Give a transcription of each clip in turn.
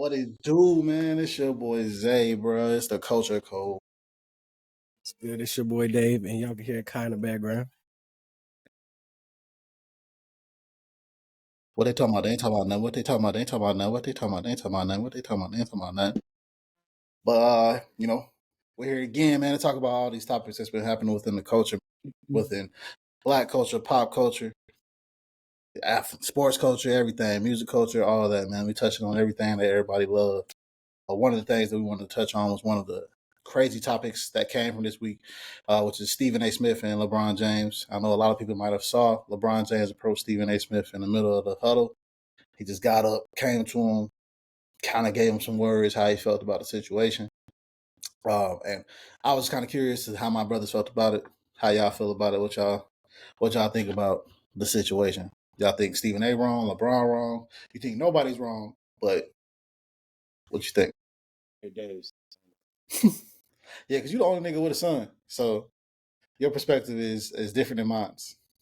What it do, man? It's your boy Zay, bro. It's the culture code. It's good. It's your boy Dave, and y'all can hear Kai in the background. What they talking about? They ain't talking about nothing. What they talking about? They ain't talking about nothing. What they talking about? They ain't talking about nothing. What they talking about? They ain't talking about nothing. But we're here again, man, to talk about all these topics that's been happening within the culture, within Black culture, pop culture, sports culture, everything, music culture, all of that, man. We touching on everything that everybody loves. One of the things that we wanted to touch on was one of the crazy topics that came from this week, which is Stephen A. Smith and LeBron James. I know a lot of people might have saw LeBron James approach Stephen A. Smith in the middle of the huddle. He just got up, came to him, kind of gave him some words how he felt about the situation. And I was kind of curious to how my brothers felt about it, how y'all feel about it, what y'all think about the situation. Y'all think Stephen A. wrong, LeBron wrong? You think nobody's wrong, but what you think? Hey, Dave. Yeah, because you're the only nigga with a son, so your perspective is different than mine.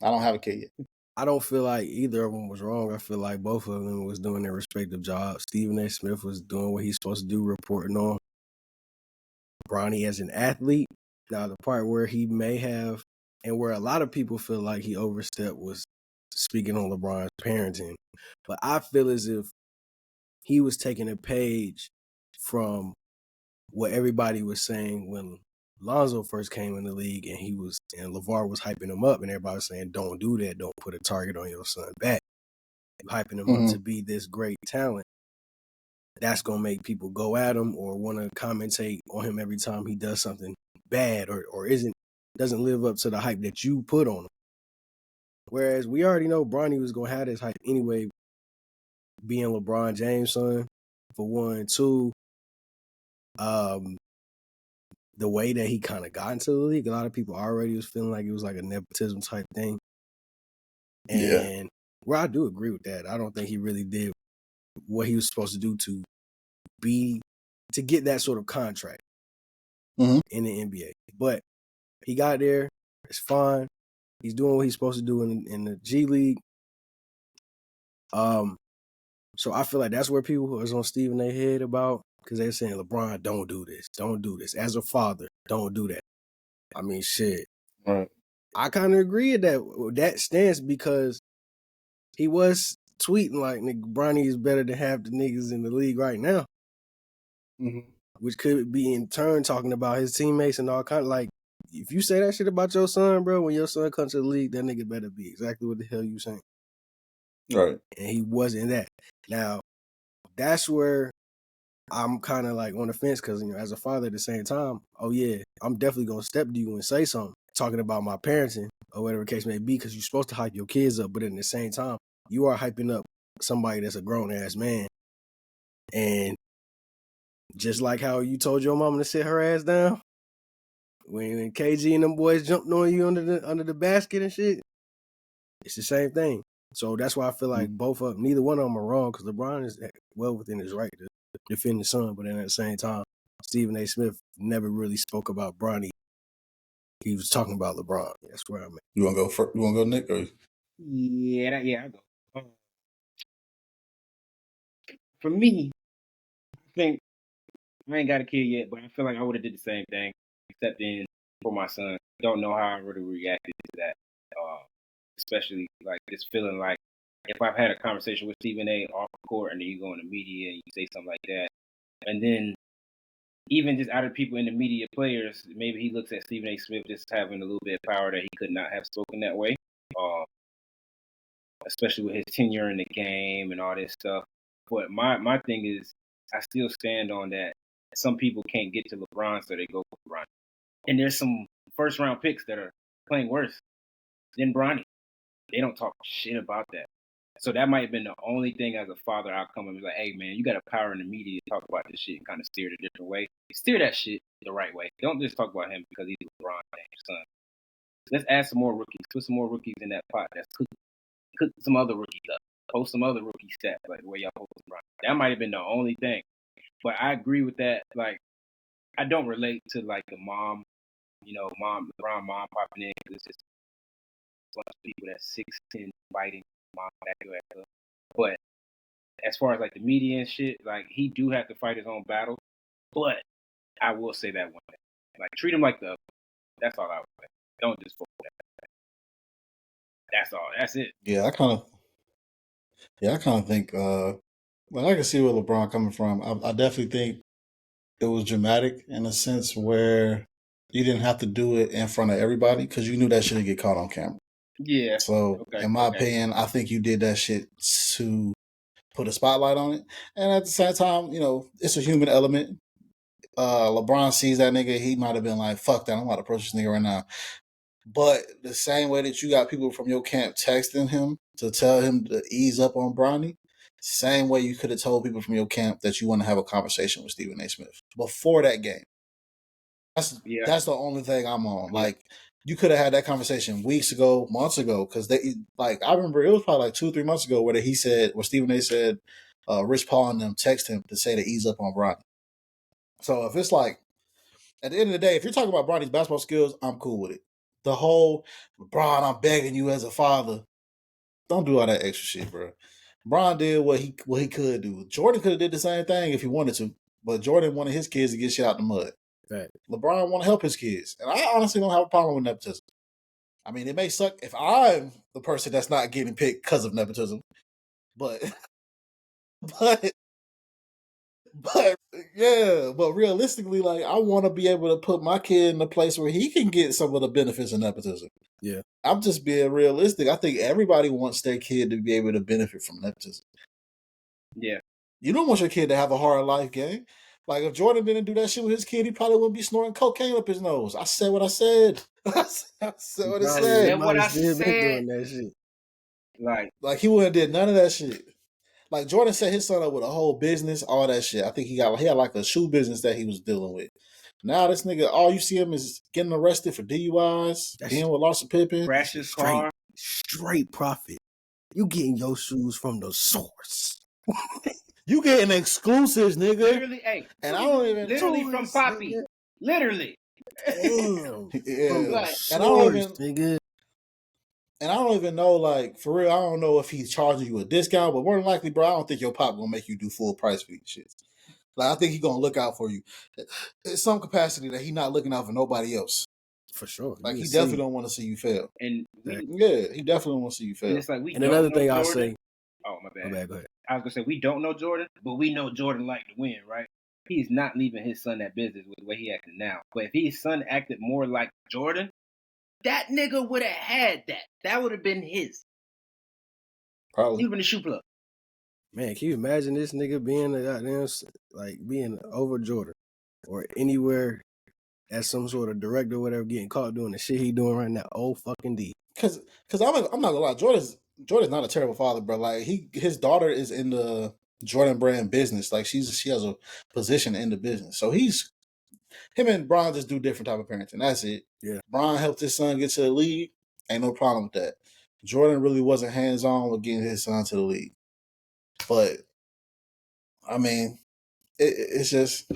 I don't have a kid yet. I don't feel like either of them was wrong. I feel like both of them was doing their respective jobs. Stephen A. Smith was doing what he's supposed to do, reporting on Bronny as an athlete. Now, the part where he may have, and where a lot of people feel like he overstepped, was speaking on LeBron's parenting. But I feel as if he was taking a page from what everybody was saying when Lonzo first came in the league, and LeVar was hyping him up, and everybody was saying, "Don't do that. Don't put a target on your son back." Hyping him up to be this great talent. That's gonna make people go at him or want to commentate on him every time he does something bad or doesn't live up to the hype that you put on him. Whereas we already know Bronny was gonna have this hype anyway, being LeBron James' son, for one. Two, the way that he kind of got into the league, a lot of people already was feeling like it was like a nepotism type thing. And where I do agree with that. I don't think he really did what he was supposed to do to get that sort of contract in the NBA. But he got there. It's fine. He's doing what he's supposed to do in the G League. So I feel like that's where people was on Stephen A. head about, because they're saying, LeBron, don't do this. Don't do this. As a father, don't do that. I mean, shit. Right. I kind of agree with that stance, because he was tweeting like, nigga, Bronny is better than half the niggas in the league right now. Which could be in turn talking about his teammates and all kind of like, if you say that shit about your son, bro, when your son comes to the league, that nigga better be exactly what the hell you saying. Right. And he wasn't that. Now, that's where I'm kind of like on the fence, because, as a father at the same time, oh yeah, I'm definitely going to step to you and say something, talking about my parenting or whatever the case may be, because you're supposed to hype your kids up, but at the same time, you are hyping up somebody that's a grown-ass man. And just like how you told your mama to sit her ass down, when KG and them boys jumped on you under the basket and shit, it's the same thing. So that's why I feel like neither one of them are wrong, because LeBron is well within his right to defend his son, but then at the same time, Stephen A. Smith never really spoke about Bronny. He was talking about LeBron. That's where I'm at. You want to go first? You want to go, Nick? Or? Yeah, I go. For me, I think I ain't got a kid yet, but I feel like I would have did the same thing, except in for my son. Don't know how I would have reacted to that, especially like this feeling like if I've had a conversation with Stephen A. off the court and then you go in the media and you say something like that, and then even just out of people in the media, players, maybe he looks at Stephen A. Smith just having a little bit of power that he could not have spoken that way, especially with his tenure in the game and all this stuff. But my thing is, I still stand on that. Some people can't get to LeBron, so they go for LeBron. And there's some first round picks that are playing worse than Bronny. They don't talk shit about that. So that might have been the only thing as a father I'll come and be like, hey man, you got a power in the media to talk about this shit and kind of steer it a different way. Steer that shit the right way. Don't just talk about him because he's LeBron James' son. Let's add some more rookies. Put some more rookies in that pot. That's cook some other rookies up. Post some other rookie stats like the way y'all post LeBron. That might have been the only thing. But I agree with that. Like, I don't relate to like the mom, LeBron mom popping in, because it's just a bunch of people that's 6'10" fighting mom back. But as far as like the media and shit, like he do have to fight his own battle. But I will say that one thing. Like treat him like the. That's all I would say. Don't just fuck with that. That's all. That's it. Yeah, I kind of think. Like I can see where LeBron coming from. I definitely think it was dramatic in a sense where you didn't have to do it in front of everybody because you knew that shit would get caught on camera. Yeah. So, in my opinion, I think you did that shit to put a spotlight on it. And at the same time, you know, it's a human element. LeBron sees that nigga, he might have been like, fuck that, I'm about to approach this nigga right now. But the same way that you got people from your camp texting him to tell him to ease up on Bronny, same way you could have told people from your camp that you want to have a conversation with Stephen A. Smith before that game. That's the only thing I'm on. Yeah. Like, you could have had that conversation weeks ago, months ago, because I remember it was probably like 2-3 months ago where Stephen A. said, Rich Paul and them text him to say to ease up on Bronny. So if it's like, at the end of the day, if you're talking about Bronny's basketball skills, I'm cool with it. The whole, Bron, I'm begging you as a father, don't do all that extra shit, bro. Bron did what he could do. Jordan could have did the same thing if he wanted to, but Jordan wanted his kids to get shit out the mud. Right. LeBron want to help his kids, and I honestly don't have a problem with nepotism. I mean, it may suck if I'm the person that's not getting picked because of nepotism, but yeah, but realistically, like, I want to be able to put my kid in a place where he can get some of the benefits of nepotism. Yeah, I'm just being realistic. I think everybody wants their kid to be able to benefit from nepotism. Yeah, you don't want your kid to have a hard life, gang. Like, if Jordan didn't do that shit with his kid, he probably wouldn't be snorting cocaine up his nose. I said what I said. I said what I said. What I said. Doing that shit. Like he wouldn't have did none of that shit. Like, Jordan set his son up with a whole business, all that shit. I think he had like a shoe business that he was dealing with. Now this nigga, all you see him is getting arrested for DUIs, being with Larsa Pippen. Crash his car. Straight profit. You getting your shoes from the source. You getting exclusives, nigga. Literally, hey. And I don't even literally from Poppy. Nigga. Literally. Damn. Yeah. And I don't even know, like, for real, I don't know if he's charging you a discount, but more than likely, bro, I don't think your pop gonna make you do full price for these shit. Like, I think he's gonna look out for you. It's some capacity that he's not looking out for nobody else. For sure. Like, he definitely don't want to see you fail. And he definitely don't want to see you fail. And it's like and another thing I'll say. Oh, my bad. Go ahead. I was gonna say we don't know Jordan, but we know Jordan like to win, right? He's not leaving his son that business with the way he acting now. But if his son acted more like Jordan, that nigga would have had that. That would have been his. Probably. Even the shoe plug. Man, can you imagine this nigga being a goddamn, like, being over Jordan or anywhere as some sort of director or whatever, getting caught doing the shit he doing right now? Oh, fucking D. Because I'm not gonna lie, Jordan's not a terrible father, bro. Like, his daughter is in the Jordan brand business. Like, she has a position in the business. So him and Bron just do different type of parenting. That's it. Yeah. Bron helped his son get to the league. Ain't no problem with that. Jordan really wasn't hands-on with getting his son to the league. But, I mean, it's just,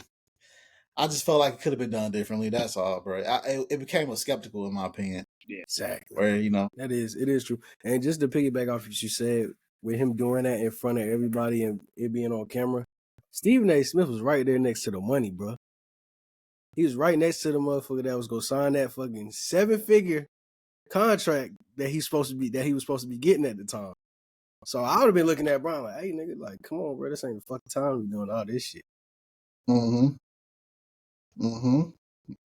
I just felt like it could have been done differently. That's all, bro. It became a skeptical, in my opinion. Yeah, exactly. Where, you know. It is true. And just to piggyback off what you said, with him doing that in front of everybody and it being on camera, Stephen A. Smith was right there next to the money, bro. He was right next to the motherfucker that was gonna sign that fucking 7-figure contract that he was supposed to be getting at the time. So I would have been looking at Brian like, hey nigga, like, come on, bro, this ain't the fucking time to be doing all this shit.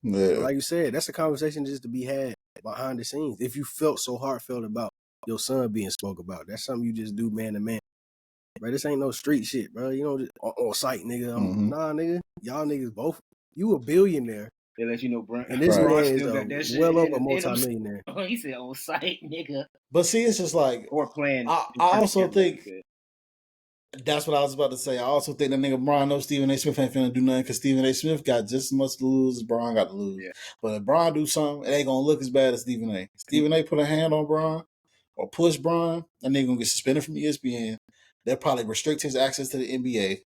Yeah. Like you said, that's a conversation just to be had behind the scenes. If you felt so heartfelt about your son being spoke about, that's something you just do man to man. Bro, this ain't no street shit, bro. You know, just on site, nigga. Nah, nigga. Y'all niggas both. You a billionaire. They let you know, Brent. And this man is well over multi-millionaire. He said on site, nigga. But see, it's just like, or playing. I also think that's what I was about to say. I also think that nigga Bron knows Stephen A. Smith ain't finna do nothing because Stephen A. Smith got just as much to lose as Bron got to lose. Yeah. But if Bron do something, it ain't gonna look as bad as Stephen A. Stephen A. put a hand on Bron or push Bron, that nigga gonna get suspended from ESPN. They'll probably restrict his access to the NBA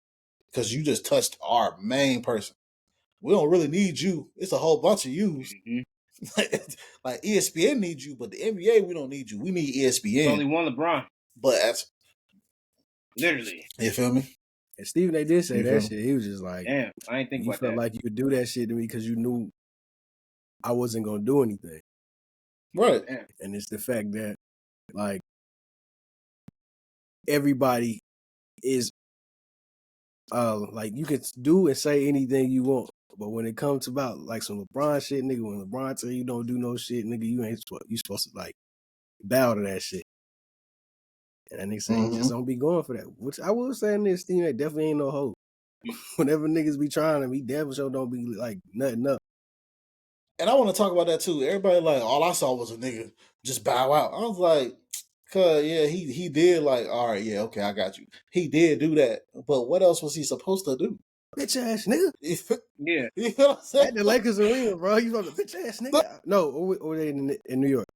because you just touched our main person. We don't really need you. It's a whole bunch of yous. Like ESPN needs you, but the NBA, we don't need you. We need ESPN. There's only one LeBron. But Literally. You feel me? And Stephen A. did say You feel that me? shit. He was just like, Damn, I ain't think you about felt that. like you could do that shit to me because you knew I wasn't gonna do anything. Right. Damn. And it's the fact that like everybody is like you can do and say anything you want. But when it comes about like some LeBron shit, nigga, when LeBron tell you don't do no shit, nigga, you supposed to like bow to that shit. And that nigga say he just don't be going for that. Which I will say in this team, that definitely ain't no hope. Whenever niggas be trying him, he definitely sure don't be like nothing up. And I want to talk about that too. Everybody like, all I saw was a nigga just bow out. I was like, cause yeah, he did like, all right, yeah, okay, I got you. He did do that, but what else was he supposed to do? Bitch ass nigga. Yeah. You know what I'm saying? At the Lakers arena, bro. You from the bitch ass nigga. No, or they in New York.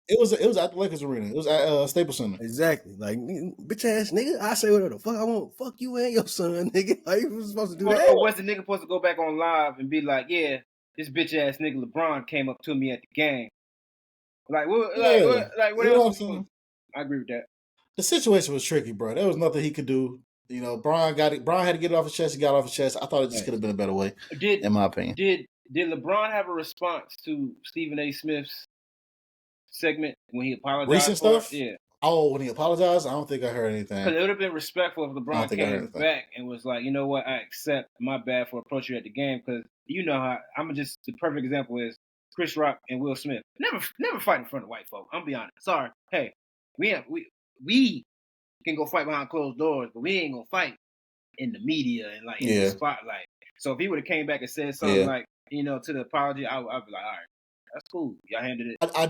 It was at the Lakers arena. It was at Staples Center. Exactly. Like, bitch ass nigga, I say whatever the fuck I want. Fuck you and your son, nigga. How you supposed to do that? Or was the nigga supposed to go back on live and be like, yeah, this bitch ass nigga LeBron came up to me at the game. Like, what? Yeah. Like, what You know else what I'm was he supposed saying? to do? I agree with that. The situation was tricky, bro. There was nothing he could do. You know, Brian had to get it off his chest. He got it off his chest. I thought it just could have been a better way, in my opinion. Did LeBron have a response to Stephen A. Smith's segment when he apologized? Recent stuff? Yeah. Oh, when he apologized? I don't think I heard anything. Because it would have been respectful if LeBron came back and was like, you know what, I accept my bad for approaching you at the game. Because you know how the perfect example is Chris Rock and Will Smith. Never fight in front of white folk. I'm gonna be honest. Sorry. Hey, we can go fight behind closed doors, but we ain't gonna fight in the media and like in the spotlight. So if he would have came back and said something like, you know, to the apology, I'd be like, all right, that's cool. Y'all handled it. I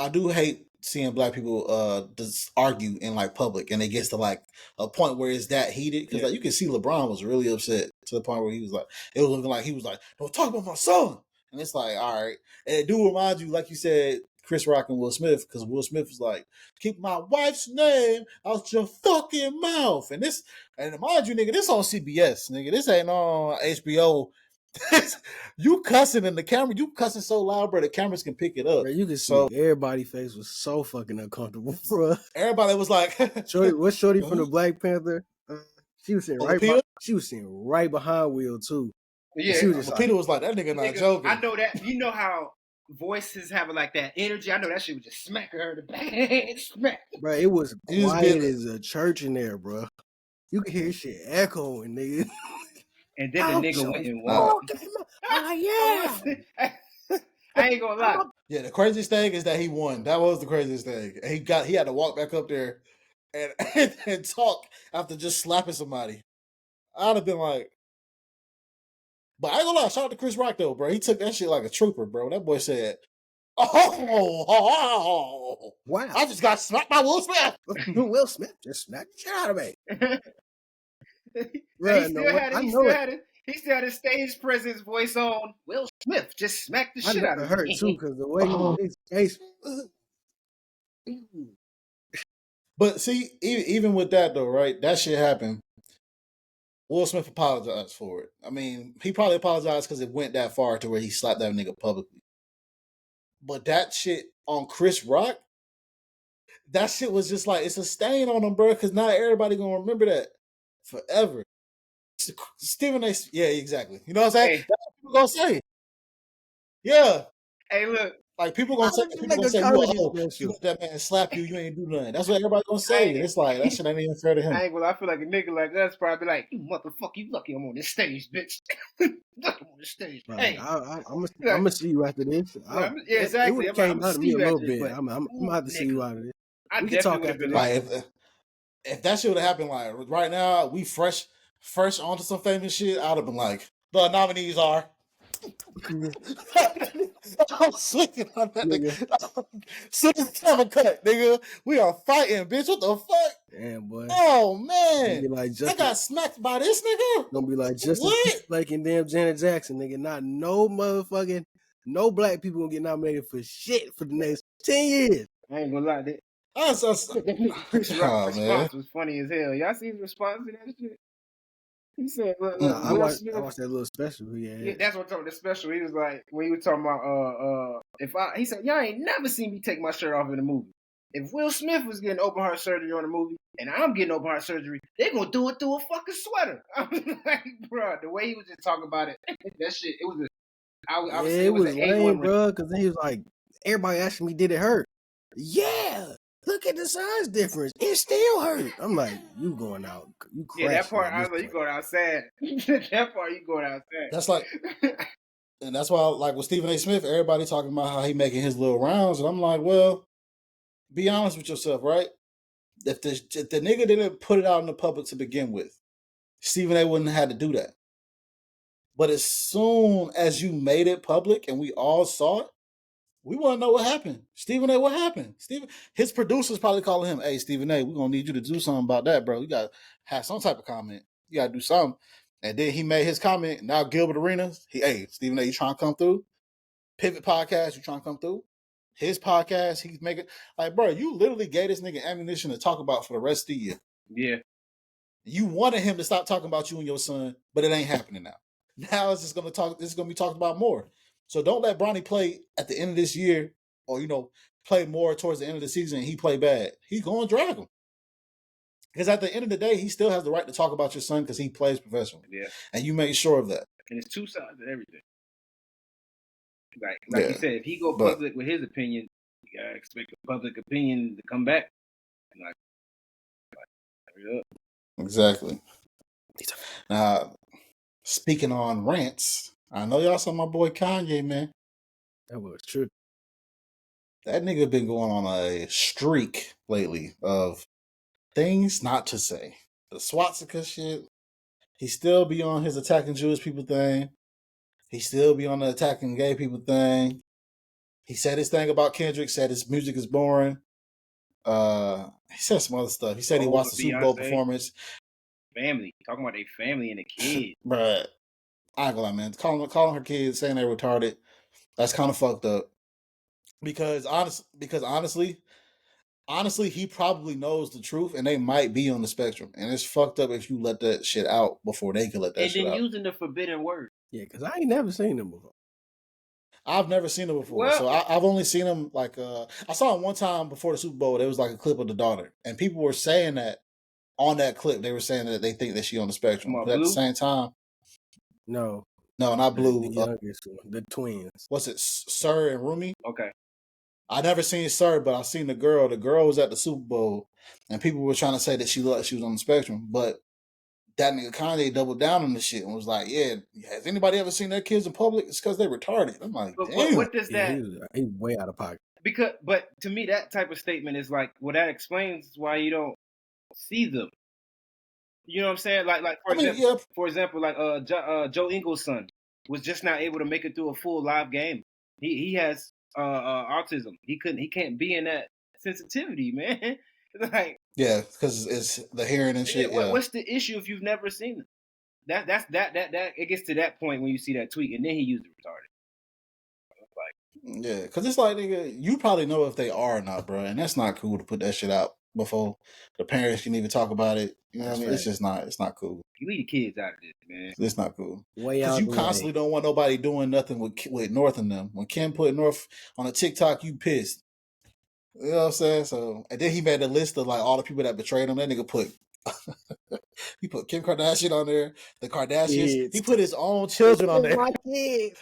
do hate seeing black people just argue in like public, and it gets to like a point where it's that heated because like you can see LeBron was really upset to the point where he was like, it was looking like he was like, don't talk about my son, and it's like, all right, and it do remind you, like you said, Chris Rock and Will Smith, because Will Smith was like, keep my wife's name out your fucking mouth, and mind you, nigga, this on CBS, nigga, this ain't on HBO. You cussing in the camera, you cussing so loud, bro, the cameras can pick it up. Bro, you can see everybody's face was so fucking uncomfortable, bro. Everybody was like, what's Shorty from the Black Panther? She was sitting she was sitting right behind Will too. Yeah, she was just Peter was like, that nigga not joking. I know that. You know how voices have like that energy. I know that shit was just smacking her in the back. Smack. Bro, it was quiet as a church in there, bro. You could hear shit echoing, nigga. And then the nigga went and walked. I ain't gonna lie. Yeah, the craziest thing is that he won. That was the craziest thing. He had to walk back up there and talk after just slapping somebody. I'd have been like, but I ain't gonna lie, shout out to Chris Rock though, bro. He took that shit like a trooper, bro. That boy said, oh, wow, I just got smacked by Will Smith. Will Smith just smacked the shit out of me. He still had his stage presence voice on. Will Smith just smacked the shit out of me. I hurt too because the way his face. But see, even with that though, right? That shit happened. Will Smith apologized for it. I mean, he probably apologized because it went that far to where he slapped that nigga publicly. But that shit on Chris Rock, that shit was just like, it's a stain on him, bro, because not everybody gonna remember that forever. Stephen A. Yeah, exactly. You know what I'm saying? Hey. That's what people gonna say. Yeah. Hey, look. Like people gonna say, you let that man slap you, you ain't do nothing. That's what everybody gonna say. And it's like, that shit ain't even fair to him. I feel like a nigga like us probably like, you motherfucker, you lucky I'm on this stage, bitch. Lucky I'm on this stage. Bro, hey, I'm gonna see you after this. Yeah, exactly. It came out of me a little bit. I'm gonna have to see you out of this. We can talk after this. Like, if that shit would have happened, like right now, we fresh onto some famous shit, I'd have been like, the nominees are. I'm swinging on that nigga. Soon as the camera cut, nigga, we are fighting, bitch. What the fuck? Damn, boy. Oh man, like I got smacked by this nigga. Gonna be like Justin Timberlake and damn Janet Jackson, nigga. Not no motherfucking no black people gonna get nominated for shit for the next 10 years. I ain't gonna lie, that Chris Rock response was funny as hell. Y'all see his response to that shit? He said, look, I watched that little special. Yeah, that's what I'm talking about, the special. He was like, when he was talking about, he said, y'all ain't never seen me take my shirt off in a movie. if Will Smith was getting open heart surgery on a movie and I'm getting open heart surgery, they're gonna do it through a fucking sweater. I was like, bro, the way he was just talking about it, that shit, it was I would say it it was was an lame, A1 rating. bro. Because he was like, everybody asking me, did it hurt? Yeah. Look at the size difference. It still hurt. I'm like, you going out. You Yeah, that crashing part at I this was like, you point. going outside. That part you going outside. That's like, and that's why, like with Stephen A. Smith, everybody talking about how he making his little rounds, and I'm like, well, be honest with yourself, right? If the nigga didn't put it out in the public to begin with, Stephen A. wouldn't have had to do that. But as soon as you made it public and we all saw it, we want to know what happened. Stephen A., what happened? His producers probably calling him, hey, Stephen A., we're going to need you to do something about that, bro. You got to have some type of comment. You got to do something. And then he made his comment. Now Gilbert Arenas, hey, Stephen A., you trying to come through? Pivot Podcast, you trying to come through? His podcast, he's making, like, bro, you literally gave this nigga ammunition to talk about for the rest of the year. Yeah. You wanted him to stop talking about you and your son, but it ain't happening now. Now it's just this is gonna be talked about more. So don't let Bronny play at the end of this year, or play more towards the end of the season and he play bad. He's gonna drag him. Because at the end of the day, he still has the right to talk about your son because he plays professionally. Yeah. And you made sure of that. And it's two sides of everything. Like you said, if he go public with his opinion, you gotta expect the public opinion to come back. Like hurry up. Exactly. Now, speaking on rants, I know y'all saw my boy Kanye, man. That was true. That nigga been going on a streak lately of things not to say. The swastika shit. He still be on his attacking Jewish people thing. He still be on the attacking gay people thing. He said his thing about Kendrick, said his music is boring. He said some other stuff. He said he watched the Super Bowl performance. Family. Talking about their family and the kids. Bruh. I ain't gonna lie, man. Calling her kids, saying they're retarded, that's kind of fucked up. Because honestly, he probably knows the truth and they might be on the spectrum. And it's fucked up if you let that shit out before they can let that shit out. And then using the forbidden word. Yeah, because I ain't never seen them before. I've never seen him before. Well, so I've only seen him like I saw him one time before the Super Bowl. There was like a clip of the daughter. And people were saying that on that clip, they were saying that they think that she on the spectrum. But at the same time, no, not Blue. The youngest one, the twins. What's it, Sir and Rumi? Okay. I never seen Sir, but I seen the girl. The girl was at the Super Bowl, and people were trying to say that she was on the spectrum. But that nigga Kanye doubled down on the shit and was like, "Yeah, has anybody ever seen their kids in public? It's because they're retarded." I'm like, damn. What does that? He's way out of pocket. But to me, that type of statement is like, well, that explains why you don't see them. You know what I'm saying? Like for example, like Joe Ingles' son was just not able to make it through a full live game. He has autism. He can't be in that sensitivity, man. Like, yeah, because it's the hearing and shit. Yeah. What's the issue if you've never seen them? That it gets to that point when you see that tweet and then he used the retarded. Yeah, because it's like, nigga, you probably know if they are or not, bro, and that's not cool to put that shit out before the parents can even talk about it. You know what I mean? Right. It's not cool. You leave the kids out of this, man. It's not cool. Way out. Because you constantly don't want nobody doing nothing with North and them. When Kim put North on a TikTok, you pissed. You know what I'm saying? So, and then he made a list of like all the people that betrayed him. That nigga put he put Kim Kardashian on there, the Kardashians. Kids. He put his own children on there. My kids.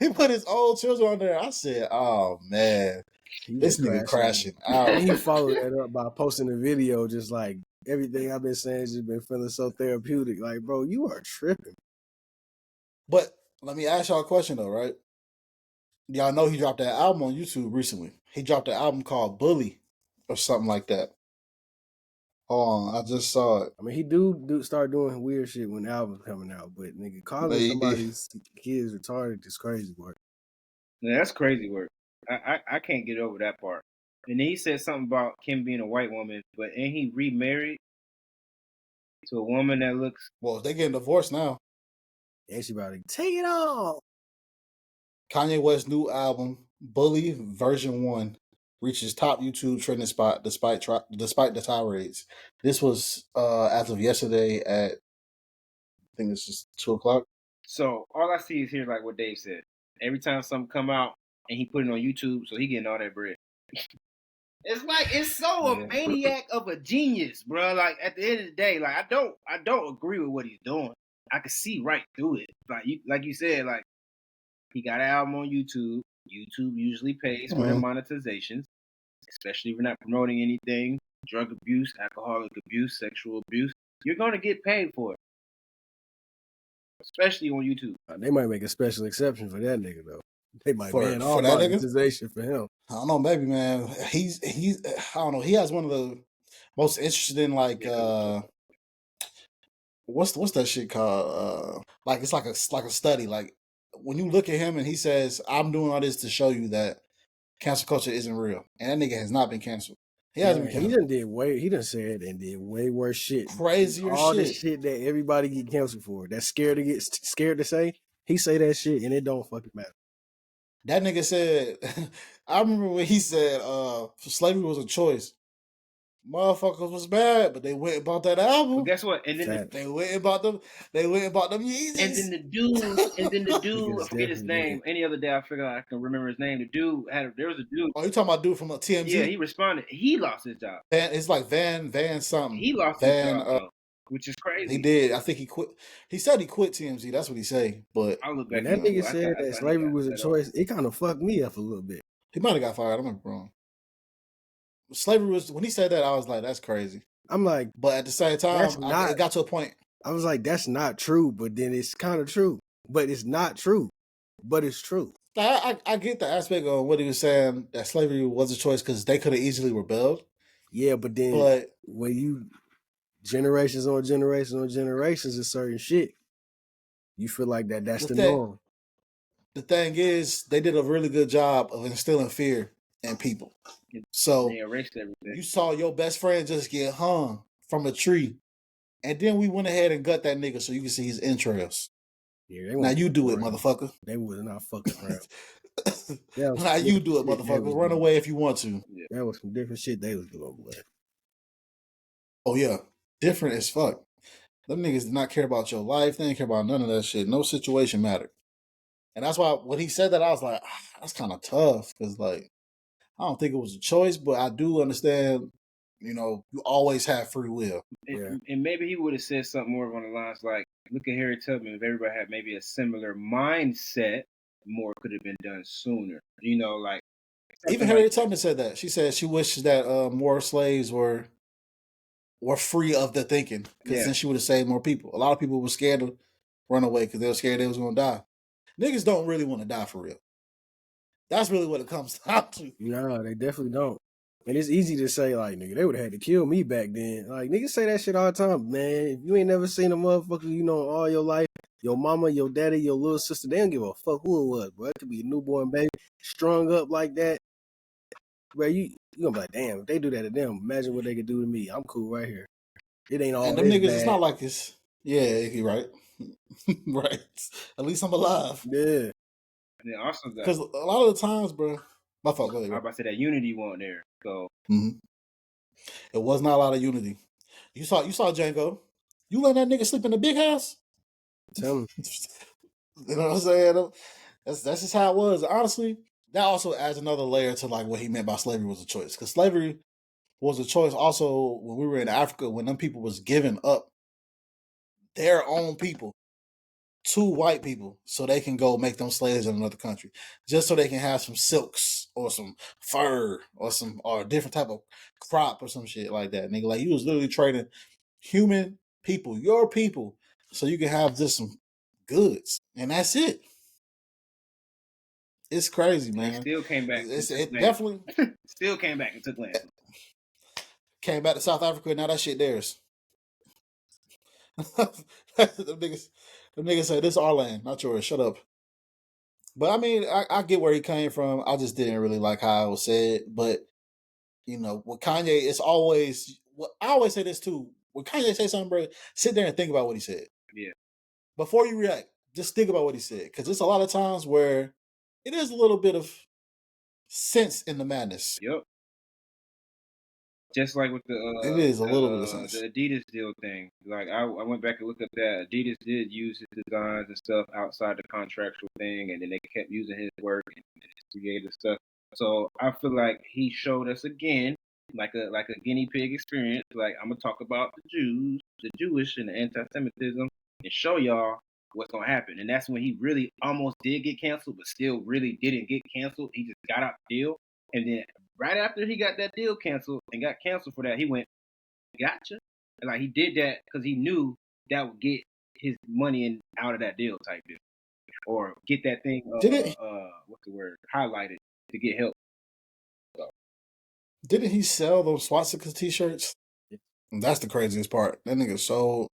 He put his own children on there. I said, "Oh man, this nigga crashing out." And he followed that up by posting a video, just like everything I've been saying has just been feeling so therapeutic. Like, bro, you are tripping. But let me ask y'all a question though, right? Y'all know he dropped that album on YouTube recently. He dropped an album called Bully or something like that. Hold on, I just saw it. I mean, he do start doing weird shit when the album's coming out, but nigga, calling somebody's kids retarded is crazy work. Yeah, that's crazy work. I can't get over that part. And then he said something about Kim being a white woman, but ain't he remarried to a woman that looks... Well, they getting divorced now. And she about to take it all. Kanye West's new album, Bully Version 1, reaches top YouTube trending spot despite the tirades. This was as of yesterday at, I think it's just 2:00. So all I see is here, like what Dave said. Every time something come out and he put it on YouTube, so he getting all that bread. It's like it's so a maniac of a genius, bro. Like at the end of the day, like I don't agree with what he's doing. I can see right through it. Like you said, like he got an album on YouTube. YouTube usually pays for their monetizations, especially if you're not promoting anything, drug abuse, alcoholic abuse, sexual abuse. You're gonna get paid for it, especially on YouTube. They might make a special exception for that nigga though. They might ban all for that nigga. monetization for him. I don't know, maybe, man. He's I don't know. He has one of the most interesting, like what's that shit called? Like it's like a study. Like when you look at him and he says, "I'm doing all this to show you that cancel culture isn't real," and that nigga has not been canceled. He hasn't been canceled. He done said and did way worse shit. Crazier all shit. the shit that everybody get canceled for. That's scared to say. He say that shit and it don't fucking matter. That nigga said, I remember when he said, slavery was a choice. Motherfuckers was mad, but they went and bought that album. But guess what? And then they went and bought them. They went and bought them Yeezys. And then the dude, I forget his name. Any other day I figure out I can remember his name. The dude there was a dude. Oh, you talking about dude from TMZ? Yeah, he responded. He lost his job. It's like Van something. He lost his job, though, which is crazy. He did. I think he quit. He said he quit TMZ. That's what he said. But I look back. That nigga said that slavery was a choice. It kind of fucked me up a little bit. He might have got fired. I'm wrong. Slavery was, when he said that, I was like, that's crazy. I'm like, but at the same time, it got to a point. I was like, that's not true, but then it's kind of true. But it's not true, but it's true. I get the aspect of what he was saying, that slavery was a choice because they could have easily rebelled. Yeah, but then when you generations on generations on generations of certain shit, you feel like that's the norm. The thing is, they did a really good job of instilling fear in people. So they erased everything. You saw your best friend just get hung from a tree, and then we went ahead and gut that nigga so you can see his entrails. Yeah, now you do it, motherfucker. They was not fucking around. Now you do it, motherfucker. Run away if you want to. Yeah. That was some different shit they was doing, boy. Oh yeah, different as fuck. Them niggas did not care about your life. They didn't care about none of that shit. No situation mattered. And that's why when he said that, I was like, that's kind of tough because, like, I don't think it was a choice, but I do understand, you always have free will. And maybe he would have said something more on the lines like, look at Harriet Tubman. If everybody had maybe a similar mindset, more could have been done sooner. Like. Even Harriet Tubman said that. She said she wishes that more slaves were free of the thinking because then she would have saved more people. A lot of people were scared to run away because they were scared they was going to die. Niggas don't really want to die for real. That's really what it comes down to. No, they definitely don't. And it's easy to say, like, nigga, they would have had to kill me back then. Like, niggas say that shit all the time, man. If you ain't never seen a motherfucker, all your life, your mama, your daddy, your little sister, they don't give a fuck who it was, bro. It could be a newborn baby strung up like that. Bro, you gonna be like, damn, if they do that to them, imagine what they could do to me. I'm cool right here. It ain't all. And them niggas, bad. It's not like this. Yeah, you're right. Right. At least I'm alive. Yeah. And then also because a lot of the times, bro. My fault. Go ahead, I was about to say that unity wasn't there. So it was not a lot of unity. You saw Django. You let that nigga sleep in the big house? Tell him. You know what I'm saying? That's just how it was. Honestly, that also adds another layer to like what he meant by slavery was a choice. Because slavery was a choice also when we were in Africa, when them people was giving up their own people to white people so they can go make them slaves in another country, just so they can have some silks or some fur or a different type of crop or some shit like that. Nigga, like you was literally trading human people, your people, so you can have just some goods, and that's it. It's crazy, man. It still came back. It definitely still came back and took land. Came back to South Africa, and now that shit theirs. Them niggas say this is our land, not yours. Shut up. But I mean, I get where he came from. I just didn't really like how it was said. But with Kanye, it's always. I always say this too. When Kanye say something, bro, sit there and think about what he said. Yeah. Before you react, just think about what he said, because there's a lot of times where it is a little bit of sense in the madness. Yep. Just like with it is a little bit of sense. The Adidas deal thing. Like I went back and looked up that Adidas did use his designs and stuff outside the contractual thing, and then they kept using his work and his creative stuff. So I feel like he showed us again, like a guinea pig experience. Like, I'm gonna talk about the Jews, the Jewish, and the anti-Semitism, and show y'all what's gonna happen. And that's when he really almost did get canceled, but still really didn't get canceled. He just got out the deal, and then right after he got that deal canceled and got canceled for that, he went, "Gotcha." And like, he did that because he knew that would get his money in out of that deal type deal, or get that thing what's the word, highlighted to get help. Didn't he sell those swastika t-shirts? And that's the craziest part. That nigga sold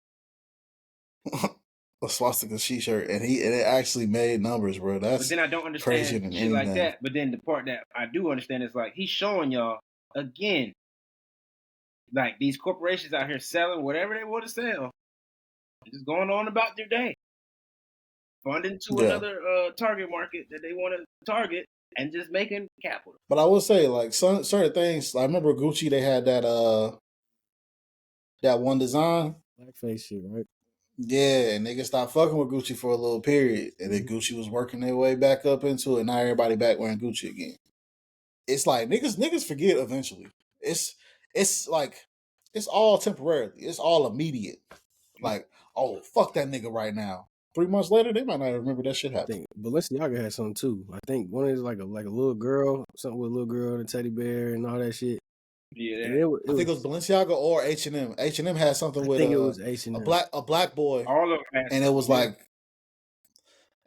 a swastika t-shirt, and it actually made numbers, bro. That's But then I don't crazier understand than shit like anything. that. But then the part that I do understand is like, he's showing y'all again, like, these corporations out here selling whatever they want to sell, just going on about their day, funding to Yeah. another target market that they want to target, and just making capital. But I will say, like, certain things. I remember Gucci. They had that one design. Blackface shit, right? Yeah, and niggas stopped fucking with Gucci for a little period, and then Gucci was working their way back up into it. Now everybody back wearing Gucci again. It's like niggas forget eventually. It's like it's all temporarily. It's all immediate. Like, oh, fuck that nigga right now. 3 months later, they might not remember that shit I happened. think Balenciaga had something too. I think one is like a little girl, something with a little girl and a teddy bear and all that shit. Yeah, And I think it was Balenciaga or H&M. H&M had something I with think it was H&M. a black boy, all of them had and it was something, like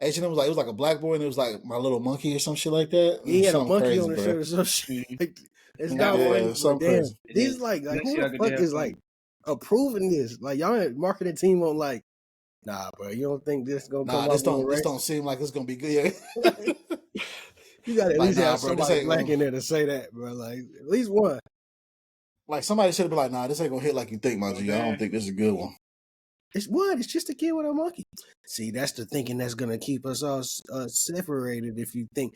H&M was like, it was like a black boy, and it was like My Little Monkey or some shit like that. He had a Something monkey crazy, on the bro. shirt or some shit. Mhm. It's That not one. funny, Yeah, but something damn, crazy. And these then like who the Balenciaga did fuck have is something. like approving this? Like, y'all marketing team on like, nah, bro, you don't think this gonna come Nah, off on the this race? don't seem like it's gonna be good. You gotta at Like, least nah, have bro, this somebody ain't black in there to say that, bro. Like, at least one. like somebody should have been like, nah, this ain't gonna hit like you think, my You know G. what I I'm don't saying? think this is a good one. It's what? It's just a kid with a monkey. See, that's the thinking that's gonna keep us all separated. If you think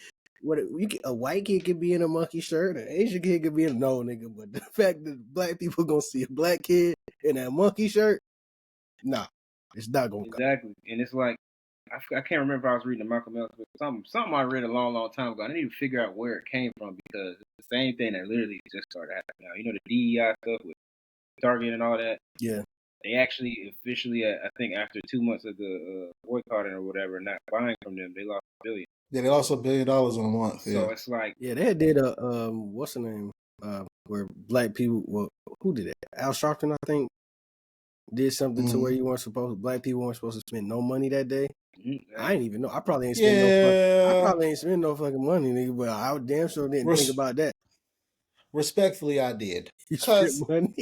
a white kid could be in a monkey shirt, an Asian kid could be in no nigga, but the fact that black people gonna see a black kid in a monkey shirt, nah, it's not gonna go. Exactly. And it's like, I can't remember if I was reading Malcolm X, but something I read a long time ago. I didn't even figure out where it came from, because it's the same thing that literally just started happening now. You know, the DEI stuff with Target and all that. Yeah, They actually officially, I think after 2 months of the boycotting or whatever, not buying from them, they lost $1 billion. Yeah, they lost $1 billion in a month. So Yeah. it's like, yeah, they did a what's the name? Where black people, well, who did it? Al Sharpton, I think, did something to where black people weren't supposed to spend no money that day. I ain't even know. I probably ain't spend no fucking money, nigga. But I damn sure didn't think about that. Respectfully, I did. You strip money.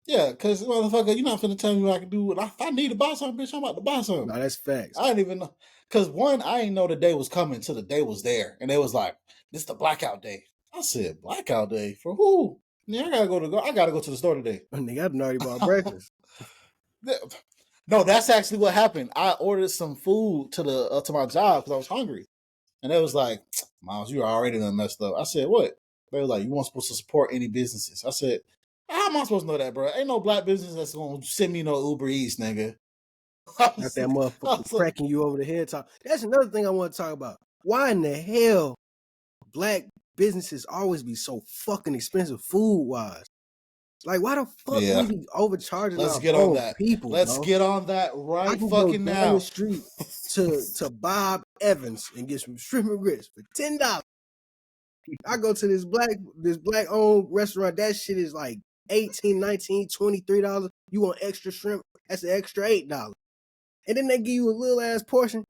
Yeah, because motherfucker, you're not finna tell me what I can do. If I need to buy something, bitch, I'm about to buy something. No, that's facts. I didn't even know. Because one, I didn't know the day was coming until the day was there. And they was like, this is the blackout day. I said, blackout day? For who? Yeah, I gotta go to the store today. Nigga, I've already bought breakfast. No, that's actually what happened. I ordered some food to my job because I was hungry. And they was like, Miles, you already done messed up. I said, what? They were like, you weren't supposed to support any businesses. I said, how am I supposed to know that, bro? Ain't no black business that's going to send me no Uber Eats, nigga. Got that motherfucker cracking you over the head talk. That's another thing I want to talk about. Why in the hell black businesses always be so fucking expensive food-wise? Like, why the fuck we be overcharging Let's our get on own that. people, Let's bro? get on that right I can fucking go down now. the street to Bob Evans and get some shrimp and grits for $10. I go to this black owned restaurant. That shit is like $18, $19, $23. You want extra shrimp? That's an extra $8. And then they give you a little ass portion,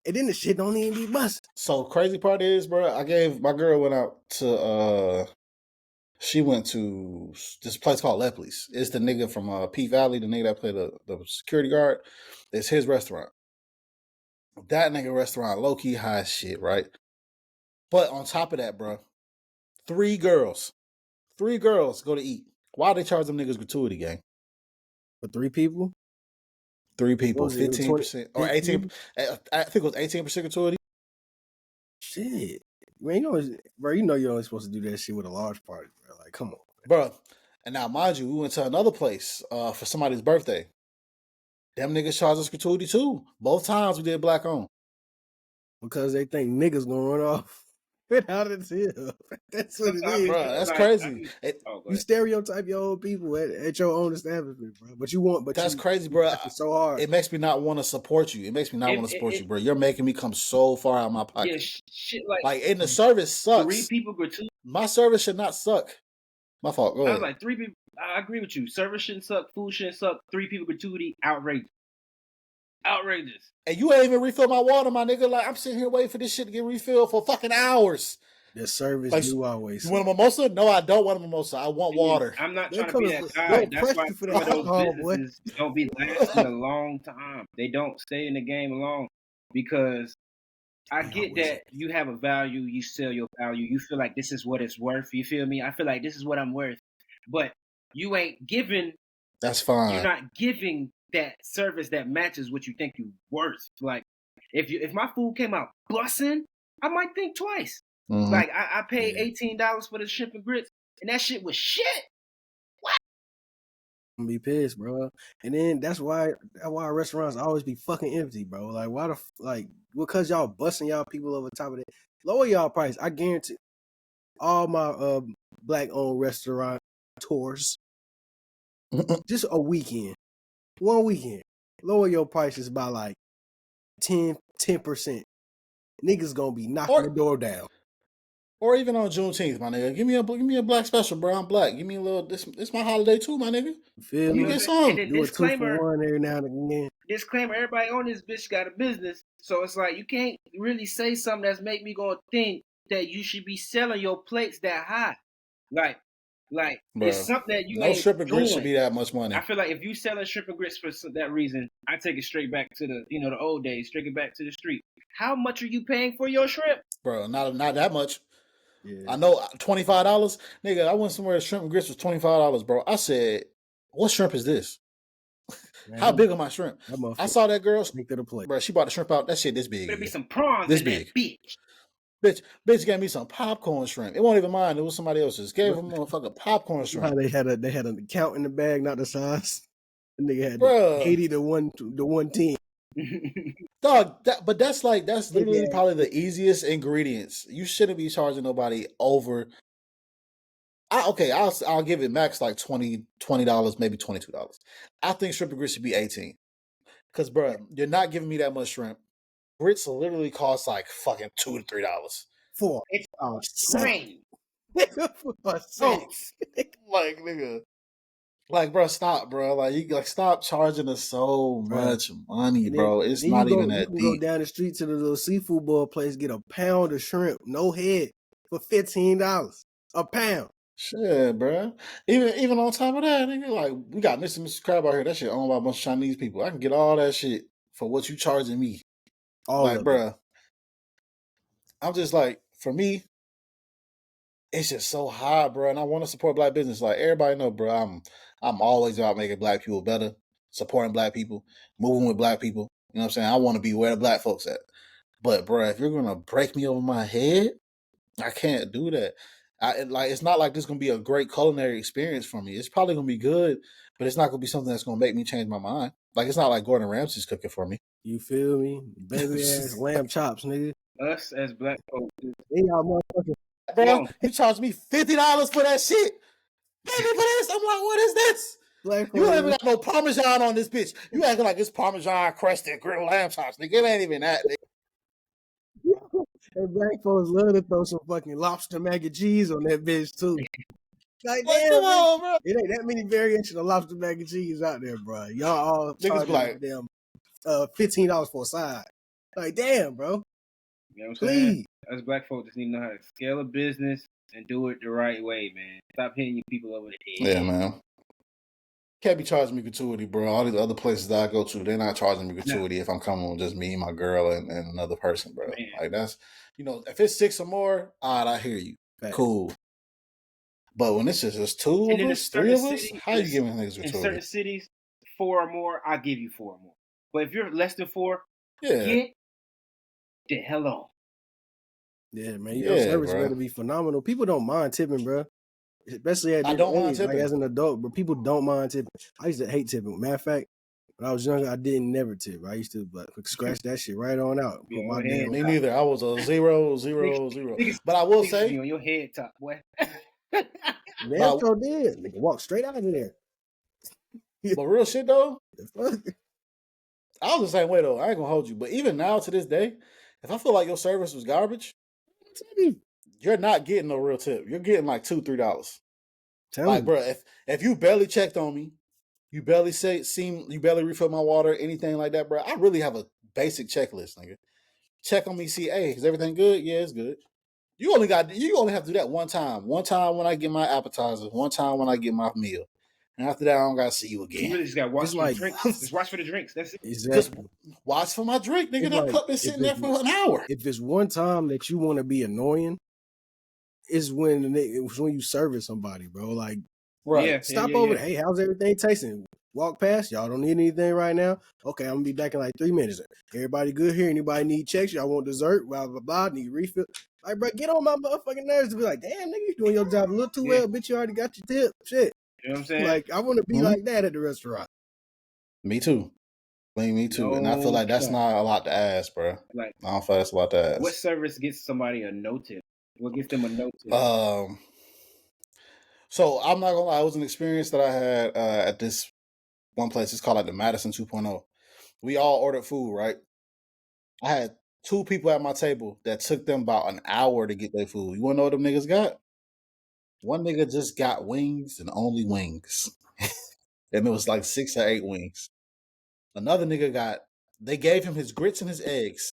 and then the shit don't even be busted. So crazy part is, bro, my girl went out to she went to this place called Lepley's. It's the nigga from P Valley, the nigga that played the security guard. It's his restaurant. That nigga restaurant, low key high as shit, right? But on top of that, bro, 3 girls go to eat. Why they charge them niggas gratuity, gang? For 3 people? 3 people, What was it, 15% or 18. I think it was 18% gratuity. Shit, man, you know you're only supposed to do that shit with a large party, bro. Like, come on, bro. And now, mind you, we went to another place for somebody's birthday. Them niggas charged us gratuity too. Both times we did black owned. because they think niggas gonna run off. without a tip. That's what it Sometimes, is. Bro, that's like, crazy. go You ahead. stereotype your own people at your own establishment, bro. But That's you crazy, bro. laughing so hard. It makes me not want to support you. It makes me not want to support It you, bro. You're making me come so far out of my yeah, pocket. shit like Like, and the service 3 sucks. people gratuity. My service should not suck. My fault. Go I was ahead. like 3 people. I agree with you. Service shouldn't suck. Food shouldn't suck. 3 people gratuity. Outrageous. And you ain't even refill my water, my nigga. Like, I'm sitting here waiting for this shit to get refilled for fucking hours. The service Like, do always. you want a mimosa? No, I don't want a mimosa. I want water. I'm not They trying to come be in- that guy. don't That's press why you for some that of those alcohol, boy. businesses don't be lasting a long time. They don't stay in the game long because I They get always that you have a value, you sell your value, you feel like this is what it's worth. You feel me? I feel like this is what I'm worth. But you ain't giving, That's you're fine. not giving that service that matches what you think you're worth. Like if my food came out bussing, I might think twice. Mhm. Like I paid Yeah. $18 for the shrimp and grits, and that shit was shit. I'm gonna be pissed, bro. And then that's why restaurants always be fucking empty, bro. Like why because y'all busting y'all people over top of it. Lower y'all price. I guarantee all my black owned restaurant tours just a weekend. One weekend. Lower your prices by like 10%. Niggas gonna be knocking the door down. Or even on Juneteenth, my nigga. Give me a black special, bro. I'm black. Give me a little. This my holiday too, my nigga. You feel Let me me? get some. And then Do a 2-for-1 every now and again. disclaimer, everybody on this bitch got a business. So it's like you can't really say something that's make me gonna think that you should be selling your plates that high. Like Bro, it's something that you no ain't shrimp and grits should doing. be that much money. I feel like if you selling shrimp and grits for that reason, I take it straight back to the the old days, straight it back to the street. How much are you paying for your shrimp? Bro, not that much. Yeah. I know $25. Nigga, I went somewhere shrimp and grits was $25, bro. I said, what shrimp is this? Man, How big are my shrimp? that I saw that girl, to the plate. bro. She bought the shrimp out. That shit this big. Better be some prawns This in big. that bitch. Bitch gave me some popcorn shrimp. It wasn't even mine. It was somebody else's. Gave him motherfucking popcorn How shrimp. they had an account in the bag, not the size. The nigga had Bruh. 80 to 110. Dog, that's literally probably the easiest ingredients. You shouldn't be charging nobody over. I'll give it max like $20, maybe $22. I think shrimp and grits should be $18. Cause bro, you're not giving me that much shrimp. Grits literally cost like fucking $2 to $3. For It's a Rain. for a six. Like nigga. Like, bro, stop, bro. Like, you stop charging us so much money, And bro. then- It's then not you even you that can go deep. down the street to the little seafood bowl place, get a pound of shrimp, no head, for $15. A pound. Shit, bro. Even on top of that, nigga, like we got Mr. Crab out here. That shit owned by a bunch of Chinese people. I can get all that shit for what you charging me. All Like, of bro, it. I'm just like, for me, it's just so high, bro. And I want to support black business. Like everybody know, bro. I'm always about making black people better, supporting black people, moving with black people. You know what I'm saying? I want to be where the black folks at. But, bro, if you're gonna break me over my head, I can't do that. It's not like this is gonna be a great culinary experience for me. It's probably gonna be good, but it's not gonna be something that's gonna make me change my mind. Like it's not like Gordon Ramsay's cooking for me. You feel me? Baby ass lamb chops, nigga. Us as black folks, They y'all motherfucking Bro, you charged me $50 for that shit. Pay me for this. I'm like, what is this? black You ain't folks. even got no Parmesan on this bitch. You acting like it's Parmesan crusted grilled lamb chops, nigga. It ain't even that, nigga. And black folks love to throw some fucking lobster mac and cheese on that bitch too. Like, Like, damn, come man. on, bro. It ain't that many variations of lobster mac and cheese out there, bro. Y'all all Niggas be charging like- them $15 for a side. Like, damn, bro. you know what I'm saying? Please. Us black folks just need to know how to scale a business and do it the right way, man. Stop hitting you people over the head. Yeah, man. Can't be charging me gratuity, bro. All these other places that I go to, they're not charging me gratuity if I'm coming with just me, my girl, and another person, bro. Man. Like that's, if it's 6 or more, all right, I hear you. Facts. Cool. But when it's just 2 And of in us, a 3 of certain us, city, how you giving niggas In gratuity? certain cities, 4 or more, I'll give you 4 or more. But if you're less than 4, Yeah. get the hell on. Yeah, man. Your Yeah, service bro. better be phenomenal. People don't mind tipping, bro. Especially at I this don't mind age, like tipping. as an adult, but people don't mind tipping. I used to hate tipping. Matter of fact, When I was younger, I didn't never tip. I used to scratch that shit right on out. Be Put on my your head. damn. Me neither. I was a 0, 0, 0. But I will Niggas be say, on your head top, boy. Damn sure did. Nigga walk straight out of there. but real shit though, The fuck? I was the same way though. I ain't gonna hold you. But even now to this day, if I feel like your service was garbage, you're not getting no real tip. You're getting like $2, $3. Tell Like, me. bro, if you barely checked on me, you barely you barely refill my water, anything like that, bro. I really have a basic checklist, nigga. Check on me, see, hey, is everything good? Yeah, it's good. You only have to do that one time. One time when I get my appetizer, one time when I get my meal. And after that, I don't gotta see you You again. really just gotta watch It's for the like- drinks. Just watch for the drinks. That's it. Just Exactly. watch for my drink, nigga. It's That like, cup been if sitting there it's- for an hour. If it's one time that you want to be annoying, it's when you serving somebody, bro. Like, Right. stop over there. Hey, how's everything tasting? Walk past. Y'all don't need anything right now. Okay, I'm gonna be back in like 3 minutes. Everybody good here? Anybody need checks? Y'all want dessert? Blah blah blah. Need refill? Like, bro, get on my motherfucking nerves to be like, damn, nigga, you doing your job a little too well. Bitch, you already got your tip. Shit. You know what I'm saying? Like, I want to be Mhm. like that at the restaurant. Me too. Me too. And I feel like that's not a lot to ask, bro. Like, I don't feel like that's a lot to ask. what service gets somebody a no tip? What gets them a no tip? So I'm not gonna lie, it was an experience that I had at this one place. It's called like the Madison 2.0. We all ordered food, right? I had 2 people at my table that took them about an hour to get their food. You wanna know what them niggas got? One nigga just got wings and only wings. And it was like 6 or 8 wings. Another nigga they gave him his grits and his eggs,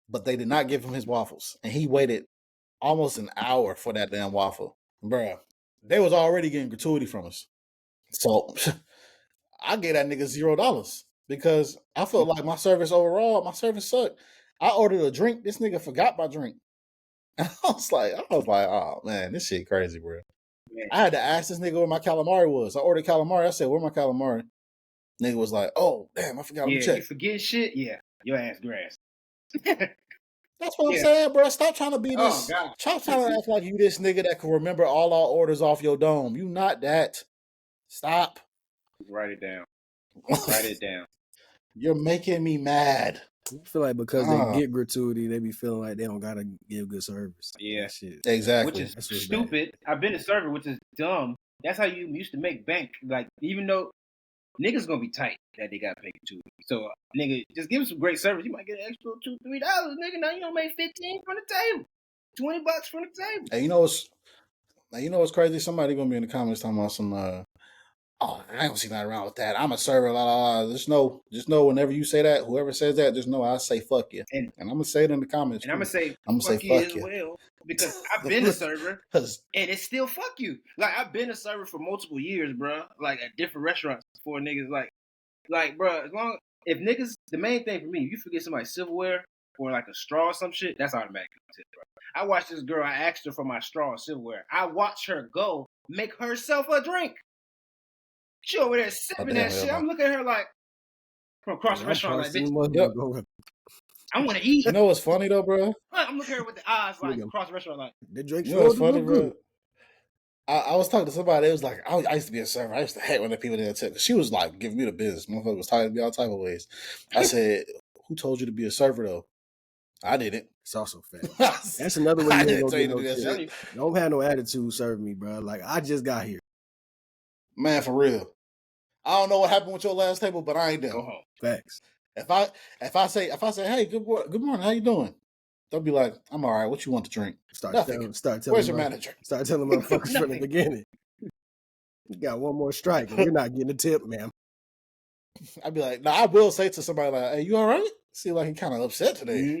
but they did not give him his waffles. And he waited almost an hour for that damn waffle. Bruh, they was already getting gratuity from us. So I gave that nigga $0 because I felt like my service sucked. I ordered a drink. This nigga forgot my drink. And I was like, oh man, this shit crazy, bro. Man. I had to ask this nigga where my calamari was. I ordered calamari. I said, where my calamari? Nigga was like, oh damn, I forgot to check. You forget shit. Yeah, your ass grass. That's what I'm saying, bro. Stop trying to be this. God. Stop trying to act like you this nigga that can remember all our orders off your dome. You not that. Stop. Write it down. Write it down. You're making me mad. I feel like because they get gratuity, they be feeling like they don't gotta give good service. Yeah, shit. Exactly. Which is stupid. I've been a server, which is dumb. That's how you used to make bank. Like, even though niggas gonna be tight that they gotta pay gratuity. So, nigga, just give them some great service. You might get an extra $2, $3, nigga. Now you don't make 15 from the table, $20 from the table. Hey, you know what's crazy? Somebody gonna be in the comments talking about some. Oh, I ain't gonna see nothing wrong with that. I'm a server. La la la. Just know whenever you say that, whoever says that, just know I say fuck you. And I'm gonna say it in the comments. And I'm gonna say fuck you as well, because I've been a server and it's still fuck you. Like, I've been a server for multiple years, bro. Like, at different restaurants before niggas like, bro. If niggas, the main thing for me, if you forget somebody's silverware or like a straw or some shit, that's automatic tip, bro. I watched this girl. I asked her for my straw and silverware. I watched her go make herself a drink. She over there sipping that shit. I'm looking at her like from across the restaurant, like, bitch, I want to eat. You know what's funny though, bro? I'm looking at her with the eyes like across the restaurant, like, the drink. You know what's funny, bro? I was talking to somebody. It was like, I used to be a server. I used to hate when the people didn't tip. She was like giving me the business. Motherfucker was talking to me all type of ways. I said, "Who told you to be a server though?" I didn't. It's also fact. That's another way you ain't gonna get no shit. Don't have no attitude serving me, bro. Like, I just got here. Man, for real. I don't know what happened with your last table, but I ain't done. Go home. Facts. If I say, hey, good morning, how you doing? They'll be like, I'm all right. What you want to drink? Start telling Where's your manager? Start telling motherfuckers from the beginning. You got one more strike, and you're not getting a tip, ma'am. I'd be like, I will say to somebody like, hey, you all right? See, like, he kind of upset today. Mm-hmm.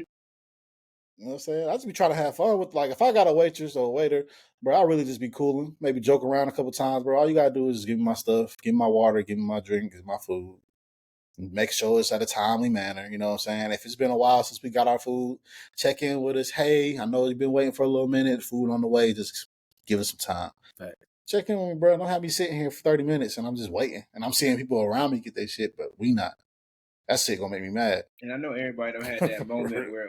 You know what I'm saying? I just be trying to have fun with, like, if I got a waitress or a waiter, bro, I really just be cooling. Maybe joke around a couple times, bro. All you got to do is just give me my stuff, give me my water, give me my drink, give me my food. Make sure it's at a timely manner, you know what I'm saying? If it's been a while since we got our food, check in with us. Hey, I know you've been waiting for a little minute. Food on the way. Just give us some time. Right. Check in with me, bro. Don't have me sitting here for 30 minutes and I'm just waiting. And I'm seeing people around me get their shit, but we not. That shit gonna make me mad. And I know everybody don't have that moment where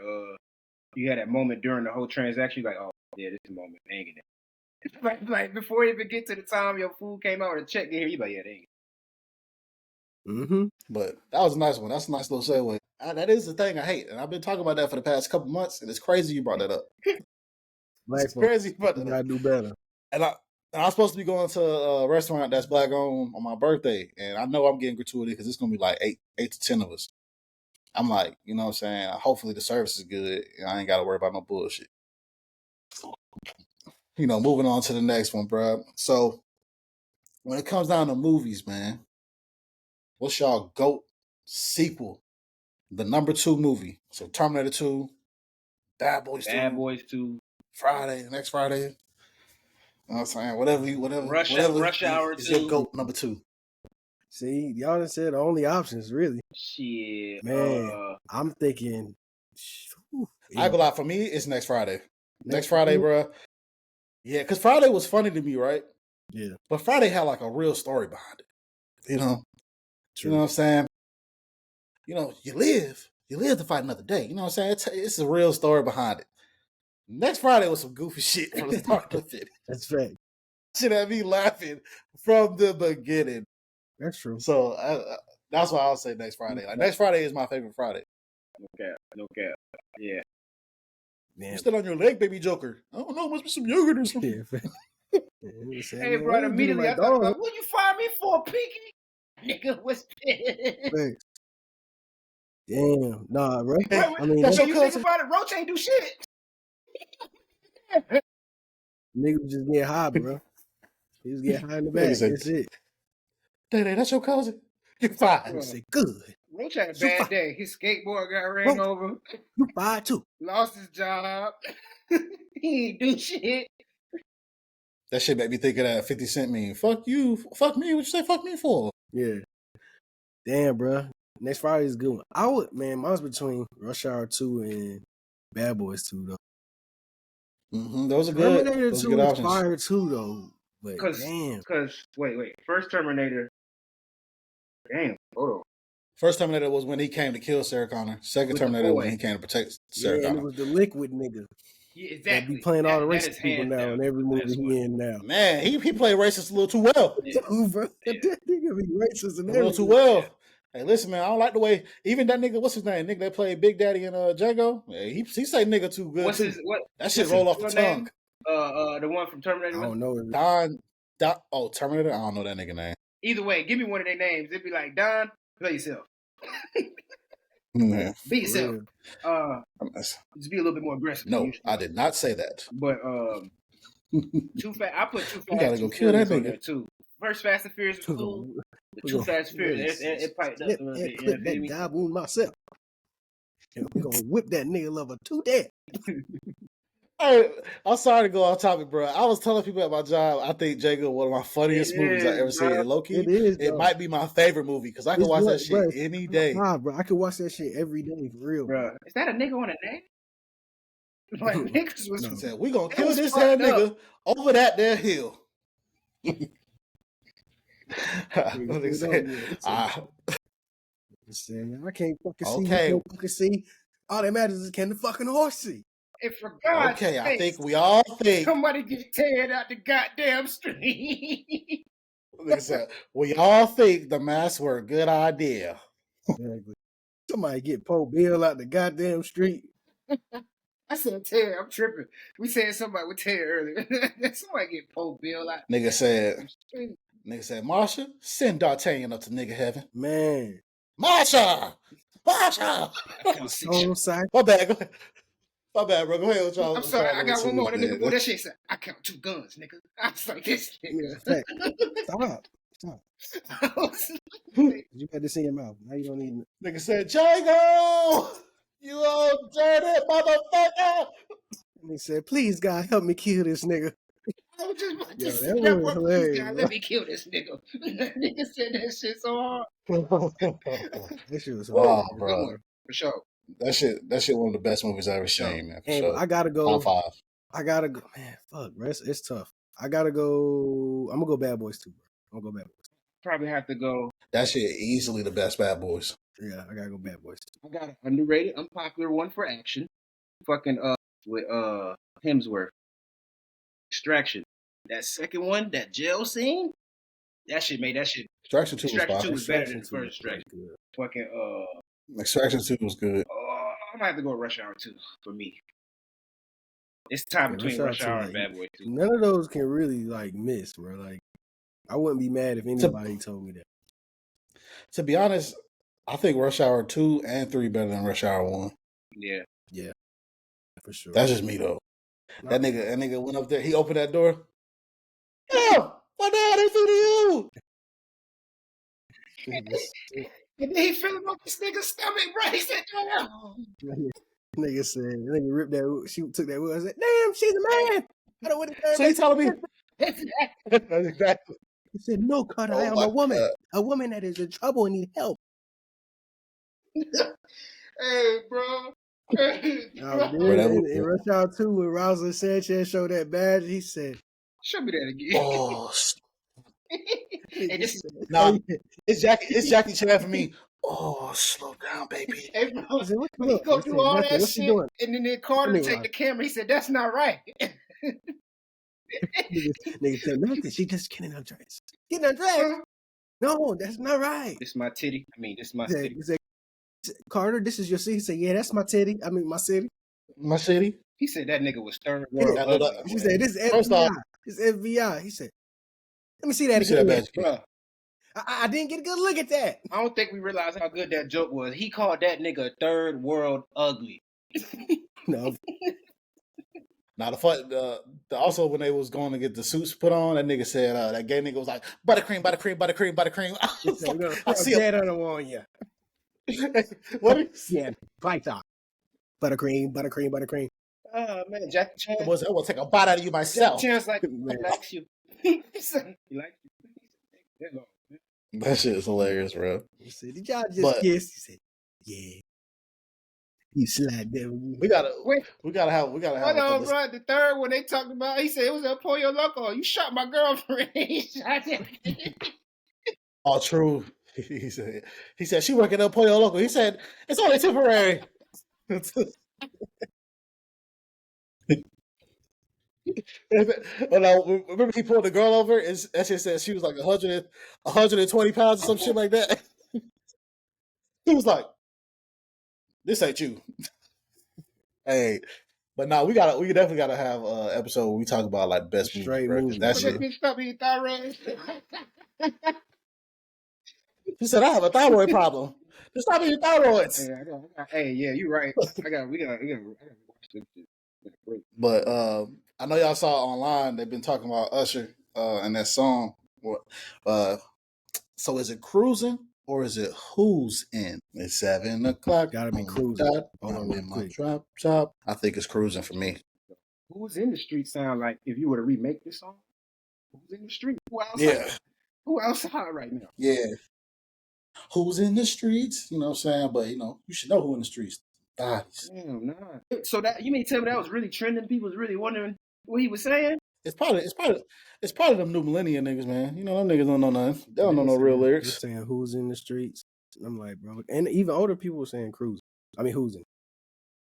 you had that moment during the whole transaction. You're like, oh, yeah, this is the moment. They ain't getting it. Like, before you even get to the time your food came out or the check get here, you like, yeah, they ain't. Mm-hmm. But that was a nice one. That's a nice little segue. That is the thing I hate, and I've been talking about that for the past couple months, and it's crazy you brought that up. Black It's folks, crazy you brought you that gotta up. do better. And I'm supposed to be going to a restaurant that's black owned on my birthday, and I know I'm getting gratuity because it's gonna be like eight to 10 of us. I'm like, you know what I'm saying? Hopefully the service is good, and I ain't got to worry about no bullshit. Moving on to the next one, bro. So when it comes down to movies, man, what's y'all GOAT sequel? The number 2 movie. So Terminator 2, Bad Boys 2, Bad Boys 2, next Friday. You know what I'm saying? Whatever Rush Hour is your 2. GOAT number 2. See, y'all done said the only options, really. Shit. Man, I'm thinking. I ain't gonna lie, for me, it's next Friday. Next Friday, bro. Yeah, because Friday was funny to me, right? Yeah. But Friday had like a real story behind it. You know? True. You know what I'm saying? You live to fight another day. You know what I'm saying? It's a real story behind it. Next Friday was some goofy shit from the start to finish. That's fact. Shit had me laughing from the beginning. That's true. So that's why I'll say next Friday. Like next Friday is my favorite Friday. No cap. Yeah. Man. You still on your leg, baby Joker? I don't know. Must be some yogurt or something. Hey, bro, immediately I thought about, what you fire me for, Pinky? Nigga was pissed. Damn. Nah, bro. Hey, I mean, that's your you cousin. think about it, Roach ain't do shit. Nigga was just getting high, bro. He was getting high in the back. That's it. Day, that's your cousin. You're fine. Say good. Roach had a bad day. His skateboard got ran over. You fired too. Lost his job. He ain't do shit. That shit made me think of that 50 Cent meme. Fuck you. Fuck me. What you say fuck me for? Yeah. Damn, bro. Next Friday is a good one. Mine's between Rush Hour 2 and Bad Boys 2, though. Mm-hmm. Those are good. Terminator Those 2 good is options. fire too, though. But damn. Because, wait. First Terminator. Damn, hold on. First Terminator was when he came to kill Sarah Connor. Second Terminator was when he came to protect Sarah Connor. And it was the liquid nigga. Yeah, exactly. That be playing all the racist people now in every movie he in now. Man, he played racist a little too well. Yeah. Bro, that nigga be racist and a little too well. Yeah. Hey, listen, man, I don't like the way even that nigga. What's his name? Nigga that played Big Daddy in Django. Yeah, he say nigga too good too. That shit roll off the tongue. The one from Terminator. I don't know. Don. Oh, Terminator. I don't know that nigga name. Either way, give me one of their names. It'd be like Don. Play yourself. Yeah. Be yourself. Just be a little bit more aggressive. No, I did not say that. But Too Fast. I put Too Fast. You gotta go kill that nigga too. First Fast and Furious was cool. The Too Fast and Furious, it piped up a little bit. Clip that guy wound myself. And we gonna whip that nigga lover to death. Hey, I'm sorry to go off topic, bro. I was telling people at my job, I think Django one of my funniest movies I ever seen. And low-key, it might be my favorite movie because I can watch that shit any day. Nah, bro, I can watch that shit every day for real, bro. Is that a nigga on a name? Like niggas was said, we gonna kill this head nigga over that there hill. I can't fucking see. Okay. Can't fucking see. All that matters is can the fucking horse see. And for God's sake, I think we all think somebody get teared out the goddamn street. Like I said, we all think the masks were a good idea. Exactly. Somebody get Poe Bill out the goddamn street. I said tear. I'm tripping. We said somebody would tear earlier. Somebody get Poe Bill out. Nigga said, Marsha, send D'Artagnan up to nigga heaven. Man. Marsha! My bad. Go ahead. My bad, bro. Go ahead with y'all. I'm sorry. I got one more. That nigga, that shit said, I count 2 guns, nigga. I was like, this nigga. Stop. You had this in your mouth. Now you don't need it. Nigga said, Django! You old dirty motherfucker! And he said, please, God, help me kill this nigga. I was just about to say that word, please, God, let me kill this nigga. That nigga said that shit so hard. That shit was hard. Wow, bro. For sure. That shit one of the best movies I've ever seen, man. And sure. I gotta go. Top 5. I gotta go. Man, fuck, bro. It's tough. I gotta go. I'm gonna go Bad Boys 2, bro. I'm gonna go Bad Boys 2. Probably have to go. That shit easily the best Bad Boys. Yeah, I gotta go Bad Boys 2. I got an underrated, unpopular one for action. Fucking with Hemsworth. Extraction. That second one, that jail scene. That shit made that shit. Extraction 2 was Extraction 2 fire. was better than the Extraction 2 first was Extraction. good. Fucking Extraction 2 was good. I might have to go Rush Hour 2 for me. It's time between Rush Hour and Bad Boy 2. None of those can really like miss, bro. Like I wouldn't be mad if anybody told me that. To be honest, I think Rush Hour 2 and 3 better than Rush Hour 1. Yeah. Yeah. For sure. That's just me though. That nigga went up there, he opened that door. Oh, what the hell they do to you? And then he feeling up this nigga's stomach, bro. He said, Nigga said, nigga ripped that, she took that wood. I said, damn, she's a man. I don't want to. So you telling me? That's exactly. He said, no, Carter, I am a woman. God. A woman that is in trouble and need help. Hey, bro. In Rush Hour 2, when Rosalind Sanchez showed that badge, he said, show me that again. Oh, and this, nah, it's Jackie Chan for me. Oh, slow down, baby. Hey, bro, said, when he go through all that shit, doing? and then Carter take the camera, he said, that's not right. Nigga said, nothing. She just getting undressed. Getting undressed? No, that's not right. This is my titty. I mean, this is my city. He said, Carter, this is your city. He said, yeah, that's my titty. I mean, my city. My city? He said that nigga was third world ugly. He said, this is FBI. This is FBI. He said, let me see that again. Bro. I didn't get a good look at that. I don't think we realized how good that joke was. He called that nigga third world ugly. No. Now also when they was going to get the suits put on, that nigga said that gay nigga was like buttercream, buttercream, buttercream, buttercream. I see that on you. What is yeah, Python. Buttercream, buttercream, buttercream. Oh man, Jackie Chan. I will take a bite out of you myself. Jackie Chan's like, he likes you. He likes you. That shit is hilarious, bro. He said, did y'all just kiss? He said, yeah. You slide devil. We gotta have. Hold on, bro. The third one they talked about, he said it was El Pollo Loco. You shot my girlfriend. Oh, true. He said she working at El Pollo Loco. He said it's only temporary. Remember he pulled the girl over and that shit said she was like 120 pounds or some shit like that. He was like, this ain't you. Hey, but no, we definitely gotta have an episode where we talk about like best movies. That shit. He said, I have a thyroid problem. Just stop eating thyroids. Yeah, you're right. We gotta watch this shit. But I know y'all saw online, they've been talking about Usher and that song. So is it Cruising or is it Who's In? It's 7 o'clock. Gotta be Cruising. I'm in my drop top. I think it's Cruising for me. Who's in the street sound like if you were to remake this song? Who's in the street? Who outside? Yeah. Who outside right now? Yeah. Who's in the streets? You know what I'm saying? But you should know who in the streets. Bodies. Damn, nah. So that you mean tell me that was really trending? People was really wondering what he was saying? It's probably them new millennial niggas, man. You know, them niggas don't know nothing. They don't know no real lyrics. They're saying who's in the streets. I'm like, bro. And even older people were saying cruising. I mean, who's in.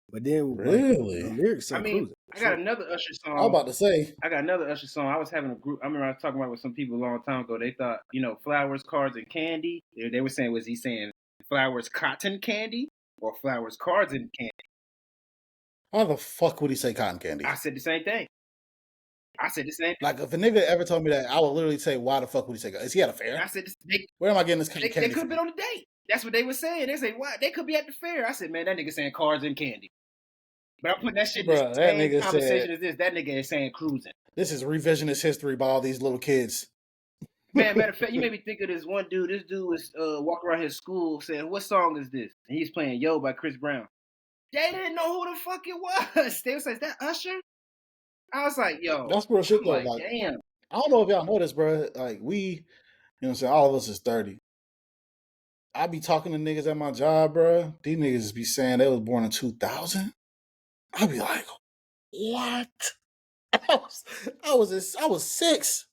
But then really? The lyrics say cruising. I got another Usher song. I was about to say. I got another Usher song. I was having a group. I remember I was talking about with some people a long time ago. They thought, flowers, cards, and candy. They were saying, was he saying flowers, cotton candy, or flowers, cards, and candy? How the fuck would he say cotton candy? I said the same thing. Like, if a nigga ever told me that, I would literally say, why the fuck would he say, is he at a fair? I said, where am I getting this candy? They could have been on a date. That's what they were saying. They say, what? They could be at the fair. I said, man, that nigga saying cards and candy. But I'm putting that shit in the same conversation as this. That nigga is saying cruising. This is revisionist history by all these little kids. Man, matter of fact, you made me think of this one dude. This dude was walking around his school saying, what song is this? And he's playing Yo by Chris Brown. They didn't know who the fuck it was. They was like, is that Usher? I was like, yo. That's real shit, though. Like, damn. I don't know if y'all know this, bro. Like, you know what I'm saying? All of us is 30. I be talking to niggas at my job, bro. These niggas be saying they was born in 2000. I be like, what? I was 6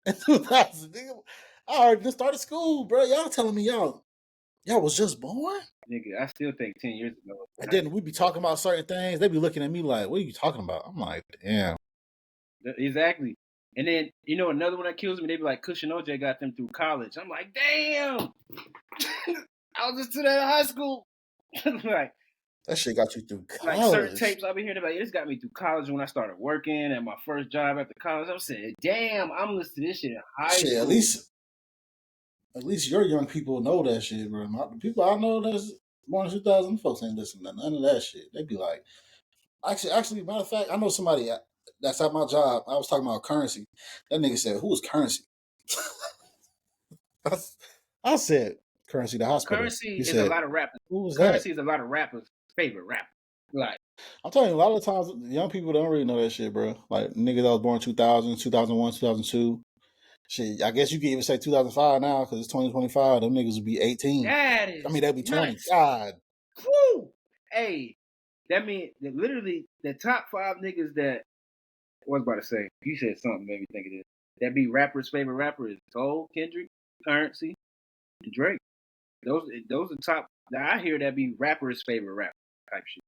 in 2000. Nigga. I already just started school, bro. Y'all telling me y'all was just born? Nigga, I still think 10 years ago. And then we be talking about certain things. They be looking at me like, what are you talking about? I'm like, damn. Exactly. And then, another one that kills me, they be like, Cushion OJ got them through college. I'm like, damn! I was just to that in high school. Like, that shit got you through like certain college. tapes I've been hearing about, this got me through college when I started working at my first job after college. I'm saying, damn, I'm listening to this shit in high Shit, school. at least your young people know that shit, bro. The people I know that's born in 2000, folks ain't listening to none of that shit. They be like, actually, matter of fact, I know somebody that's at my job. I was talking about Currency. That nigga said, "Who is Currency?" I said, "Currency, the hospital." Currency He is a said, lot of rappers. "Who was Currency that?" is a lot of rappers' favorite rapper. Like, I'm telling you, a lot of times, young people don't really know that shit, bro. Like, niggas that was born 2000, 2001, 2002. Shit, I guess you can even say 2005 now because it's 2025. Them niggas would be 18. that is They'll be 20. nuts. God. Woo! Hey, that means that literally the top 5 niggas that I was about to say. You said something made me think of this. That be rappers' favorite rapper is Cole, Kendrick, Currency, and Drake. Those are top. Now I hear that be rappers' favorite rapper type shit.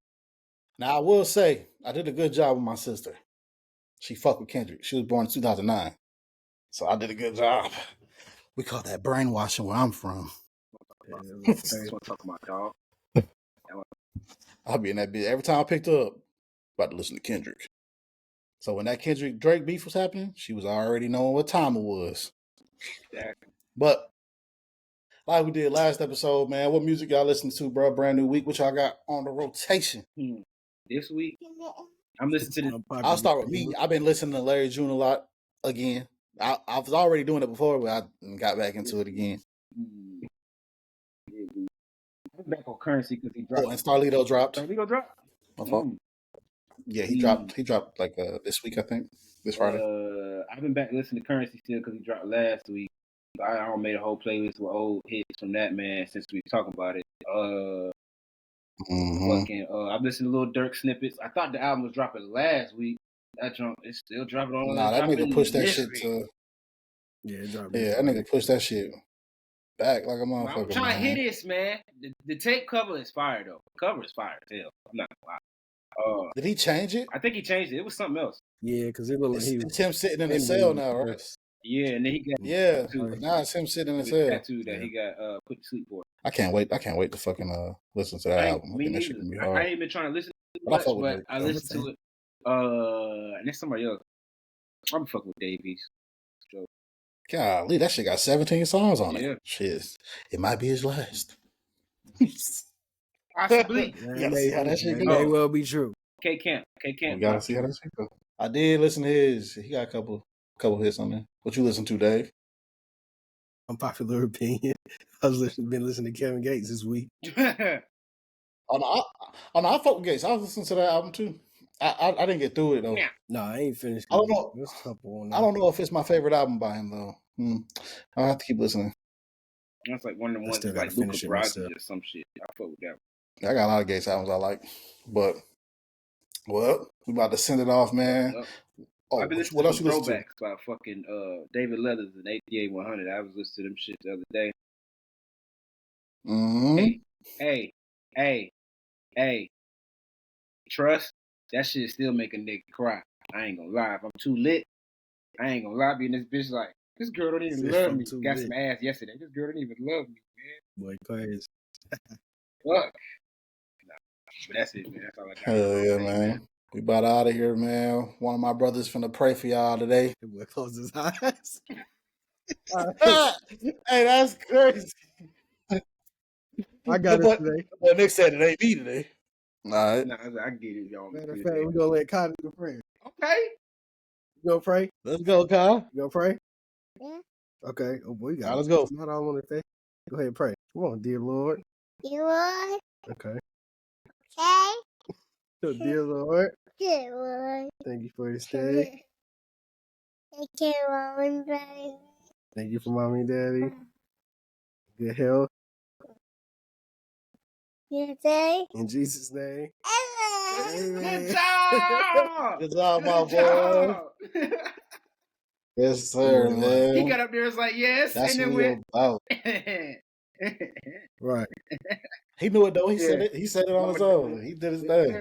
Now, I will say, I did a good job with my sister. She fucked with Kendrick. She was born in 2009. So I did a good job. We call that brainwashing where I'm from. That's what I'm talking about, dog. I'll be in that bitch. Every time I picked her up, about to listen to Kendrick. So when that Kendrick Drake beef was happening, she was already knowing what time it was. Exactly. But like we did last episode, man, what music y'all listening to, bro? Brand new week. What y'all got on the rotation? This week, I'm listening to I'll start with me. I've been listening to Larry June a lot again. I was already doing it before, but I got back into it again. I'm back on Currency because he dropped. Oh, and Starlito dropped. Starlito dropped? My fault. Yeah, he dropped. He dropped like this week, I think. This Friday. I've been back listening to Currency still because he dropped last week. I made a whole playlist with old hits from that man since we talking about it. I've listened to little Dirk snippets. I thought the album was dropping last week. That jump is still dropping on. Nah, that nigga pushed that shit to. Yeah, it dropped. Yeah, that nigga pushed that shit back like a motherfucker. I'm trying to hear this, man. The tape cover is fire though. The cover is fire as hell. I'm not gonna lie. Did he change it? I think he changed it. It was something else. Yeah, because it looked like he was. It's him sitting in the cell now, right? Yeah, and then he got now it's him sitting in the cell. Tattoo that he got put to sleep for. I can't wait to fucking listen to that album. I think that shit gonna be hard. I ain't been trying to listen to it much, but I listened to it. And there's somebody else. I'm fucking with Davies. Golly, that shit got 17 songs on it. Shit, it might be his last. Possibly. You gotta see how that shit go. May well be true. K Camp. You gotta see how that shit go. I did listen to his. He got a couple hits on there. What you listen to, Dave? Unpopular opinion. Been listening to Kevin Gates this week. I fuck with Gates. I was listening to that album too. I didn't get through it though. No, I ain't finished. I don't know. I don't know if it's my favorite album by him though. I'll have to keep listening. That's like one of the ones that's like Luca Brasi or some shit. I fuck with that one. I got a lot of Gates albums I like, but well, we about to send it off, man. Oh, I've been listening to throwbacks by fucking David Leathers and 88-100. I was listening to them shit the other day. Hey, trust. That shit still make a nigga cry. I ain't gonna lie. If I'm too lit, I ain't gonna lie. Being this bitch like, this girl don't even love me. Got some ass yesterday. This girl don't even love me, man. Boy, crazy. Fuck. But that's it, man. That's all I got. Hell yeah, man. We about out of here, man. One of my brothers finna pray for y'all today. The boy closed his eyes. Hey, that's crazy. I got it today. Well, Nick said it ain't me today. All right. Nah, I get it, y'all. Matter of fact, we're gonna let Kyle do the prayer. Okay. You gonna pray? Let's go, Kyle. You gonna pray? Yeah. Okay. Oh boy, you got let's go. Not all on the thing. Go ahead and pray. Come on, dear Lord. Dear Lord. Okay. Okay. So, dear Lord. Dear Lord. Thank you for this day. Thank you, Mom and Daddy. Thank you for Mommy and Daddy. Good health. Good day. In Jesus' name. Good job! Good job, my boy. Yes, sir, man. He got up there and was like, yes. That's and what then about. Right. He knew it, though. He said it. He said it on his own. He did his thing.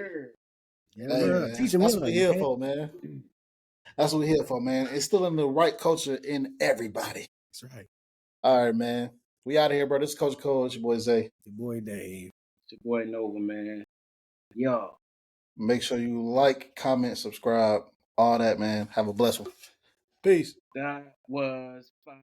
Yeah, hey, man. teach him that's what we here for, man. That's what we're here for, man. It's still in the right culture in everybody. That's right. All right, man. We out of here, bro. This is Coach Cole. It's your boy Zay. Your boy Dave. It's your boy Nova, man. Yo. Make sure you like, comment, subscribe, all that, man. Have a blessed one. Peace. That was fun.